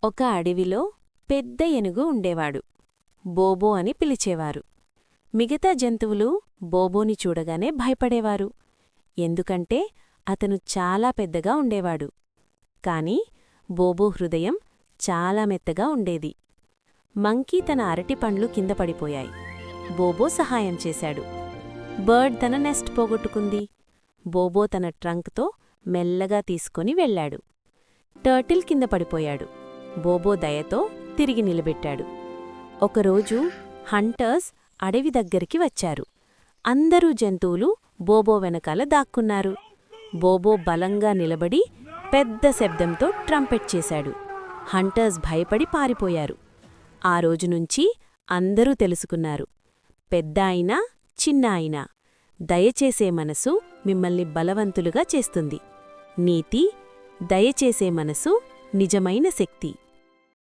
ఒక అడవిలో పెద్ద ఏనుగు ఉండేవాడు. బోబో అని పిలిచేవారు. మిగతా జంతువులు బోబోని చూడగానే భయపడేవారు. ఎందుకంటే అతను చాలా పెద్దగా ఉండేవాడు. కాని బోబో హృదయం చాలా మెత్తగా ఉండేది. మంకీ తన అరటిపండ్లు కింద పడిపోయాయి. బోబో సహాయం చేశాడు. బర్డ్ తన నెస్ట్ పోగొట్టుకుంది. బోబో తన ట్రంక్తో మెల్లగా తీసుకొని వెళ్ళాడు. టర్టిల్ కింద పడిపోయాడు. బోబో దయతో తిరిగి నిలబెట్టాడు. ఒకరోజు హంటర్స్ అడవి దగ్గరికి వచ్చారు. అందరూ జంతువులు బోబో వెనకాల దాక్కున్నారు. బోబో బలంగా నిలబడి పెద్ద శబ్దంతో ట్రంపెట్ చేశాడు. హంటర్స్ భయపడి పారిపోయారు. ఆ రోజునుంచి అందరూ తెలుసుకున్నారు, పెద్ద అయినా చిన్న అయినా దయచేసే మనసు మిమ్మల్ని బలవంతులుగా చేస్తుంది. నీతి: దయచేసే మనసు నిజమైన శక్తి.